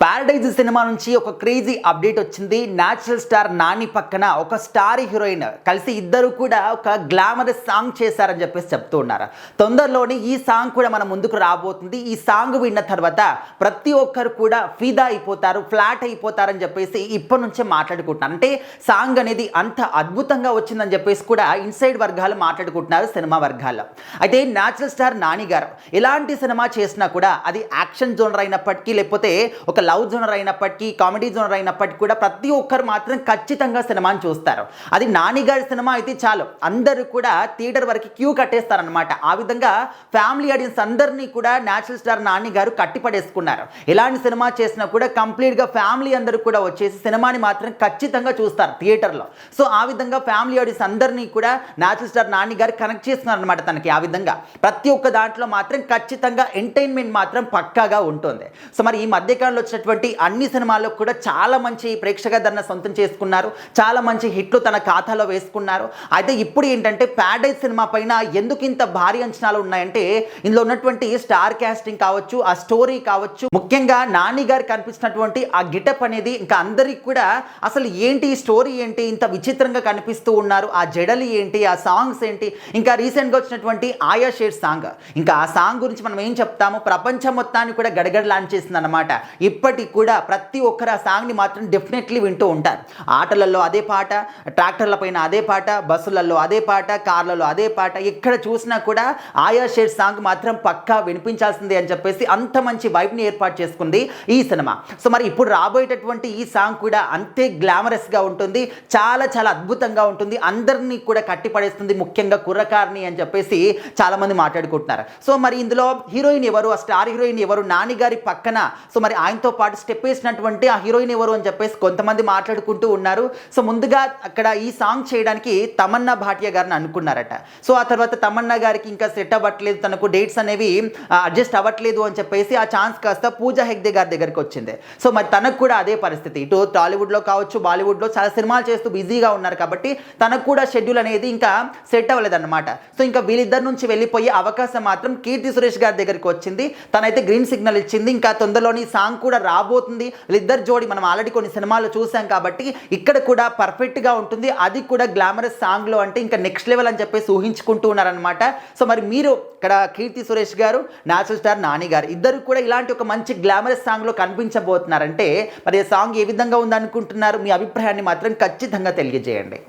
Paradise cinema నుంచి ఒక crazy update వచ్చింది. న్యాచురల్ స్టార్ నాని పక్కన ఒక స్టార్ హీరోయిన్ కలిసి ఇద్దరు కూడా ఒక గ్లామరస్ సాంగ్ చేశారని చెప్పేసి చెప్తూ ఉన్నారు. తొందరలోనే ఈ సాంగ్ కూడా మన ముందుకు రాబోతుంది. ఈ సాంగ్ విన్న తర్వాత ప్రతి ఒక్కరు కూడా ఫిదా అయిపోతారు, ఫ్లాట్ అయిపోతారని చెప్పేసి ఇప్పటి నుంచే మాట్లాడుకుంటున్నారు. అంటే సాంగ్ అనేది అంత అద్భుతంగా వచ్చిందని చెప్పేసి కూడా ఇన్సైడ్ వర్గాలు మాట్లాడుకుంటున్నారు, సినిమా వర్గాల్లో. అయితే న్యాచురల్ స్టార్ నాని గారు ఎలాంటి సినిమా చేసినా కూడా అది యాక్షన్ జోనర్ అయినప్పటికీ, లేకపోతే ఒక లవ్ జోనర్ అయినప్పటికీ, కామెడీ జోనర్ అయినప్పటికీ కూడా ప్రతి ఒక్కరు మాత్రం ఖచ్చితంగా సినిమాని చూస్తారు. అది నాని గారి సినిమా అయితే చాలు, అందరూ కూడా థియేటర్ వరకు క్యూ కట్టేస్తారనమాట. ఆ విధంగా ఫ్యామిలీ ఆడియన్స్ అందరినీ కూడా న్యాచురల్ స్టార్ నాని గారు కట్టిపడేసుకున్నారు. ఎలాంటి సినిమా చేసినా కూడా కంప్లీట్గా ఫ్యామిలీ అందరూ కూడా వచ్చేసి సినిమాని మాత్రం ఖచ్చితంగా చూస్తారు థియేటర్లో. సో ఆ విధంగా ఫ్యామిలీ ఆడియన్స్ అందరినీ కూడా న్యాచురల్ స్టార్ నాని గారు కనెక్ట్ చేస్తున్నారు అనమాట తనకి. ఆ విధంగా ప్రతి ఒక్క దాంట్లో మాత్రం ఖచ్చితంగా ఎంటర్టైన్మెంట్ మాత్రం పక్కాగా ఉంటుంది. సో మరి ఈ మధ్యకాలంలో వచ్చినటువంటి అన్ని సినిమాల్లో కూడా చాలా మంచి ప్రేక్షకాదరణ సొంతం చేసుకున్నారు, చాలా మంచి హిట్లు తన ఖాతాలో వేసుకున్నారు. అయితే ఇప్పుడు ఏంటంటే పారడైజ్ సినిమా పైన ఎందుకు ఇంత భారీ అంచనాలు ఉన్నాయంటే ఇందులో ఉన్నటువంటి స్టార్ కాస్టింగ్ కావచ్చు, ఆ స్టోరీ కావచ్చు, ముఖ్యంగా నాని గారు కనిపిస్తున్నటువంటి ఆ గెటప్ అనేది ఇంకా అందరికి కూడా అసలు ఏంటి ఈ స్టోరీ ఏంటి, ఇంత విచిత్రంగా కనిపిస్తూ ఉన్నారు, ఆ జడలు ఏంటి, ఆ సాంగ్స్ ఏంటి, ఇంకా రీసెంట్గా వచ్చినటువంటి ఆయా షేడ్ సాంగ్, ఇంకా ఆ సాంగ్ గురించి మనం ఏం చెప్తాము, ప్రపంచం మొత్తాన్ని కూడా గడగడలాంచేసింది అనమాట. ఇప్పటికి కూడా ప్రతి ఒక్కరు ఆ సాంగ్ని మాత్రం డెఫినెట్లీ వింటూ ఉంటారు. ఆటలలో అదే పాట, ట్రాక్టర్ల పైన అదే పాట, బస్సులలో అదే పాట, కార్లలో అదే పాట, ఎక్కడ చూసినా కూడా ఆయా షేడ్ సాంగ్ మాత్రం పక్కా వినిపించాల్సిందే అని చెప్పేసి అంత మంచి వైబ్ని ఏర్పాటు చేసుకుంది ఈ సినిమా. సో మరి ఇప్పుడు రాబోయేటటువంటి ఈ సాంగ్ కూడా అంతే గ్లామరస్గా ఉంటుంది, చాలా చాలా అద్భుతంగా ఉంటుంది, అందరినీ కూడా కట్టిపడేస్తుంది, ముఖ్యంగా కుర్రకారిని అని చెప్పేసి చాలామంది మాట్లాడుకుంటున్నారు. సో మరి ఇందులో హీరోయిన్ ఎవరు, ఆ స్టార్ హీరోయిన్ ఎవరు, నాని గారి పక్కన సో మరి ఆయనతో పాటు స్టెప్ వేసినటువంటి ఆ హీరోయిన్ ఎవరు అని చెప్పేసి కొంతమంది మాట్లాడుకుంటూ ఉన్నారు. సో ముందుగా అక్కడ ఈ సాంగ్ చేయడానికి తమన్నా భాటియా గారిని అనుకున్నారట. సో ఆ తర్వాత తమన్నా గారికి ఇంకా సెట్ అవ్వట్లేదు, తనకు డేట్స్ అనేవి అడ్జస్ట్ అవ్వట్లేదు అని చెప్పేసి ఆ ఛాన్స్ కాస్త పూజా హెగ్డే గారి దగ్గరికి వచ్చింది. సో మరి తనకు కూడా అదే పరిస్థితి, ఇటు టాలీవుడ్లో కావచ్చు, బాలీవుడ్లో చాలా సినిమాలు చేస్తూ బిజీగా ఉన్నారు కాబట్టి తనకు కూడా షెడ్యూల్ అనేది ఇంకా సెట్ అవ్వలేదన్నమాట. సో ఇంకా వీళ్ళిద్దరి నుంచి వెళ్ళిపోయే అవకాశం మాత్రం కీర్తి సురేష్ గారి దగ్గరికి వచ్చింది. తనైతే గ్రీన్ సిగ్నల్ ఇచ్చింది. ఇంకా తొందరలోని సాంగ్ కూడా రాబోతుంది. వీళ్ళిద్దరు జోడి మనం ఆల్రెడీ కొన్ని సినిమాలు చూసాం కాబట్టి ఇక్కడ కూడా పర్ఫెక్ట్గా ఉంటుంది. అది కూడా గ్లామరస్ సాంగ్లో అంటే ఇంకా నెక్స్ట్ లెవెల్ అని చెప్పేసి ఊహించుకుంటూ ఉన్నారనమాట. సో మరి మీరు ఇక్కడ కీర్తి సురేష్ గారు, న్యాచురల్ స్టార్ నాని గారు ఇద్దరు కూడా ఇలాంటి ఒక మంచి గ్లామరస్ సాంగ్లో కనిపించబోతున్నారంటే మరి సాంగ్ ఏ విధంగా ఉందనుకుంటున్నారు? మీ అభిప్రాయాన్ని మాత్రం ఖచ్చితంగా తెలియజేయండి.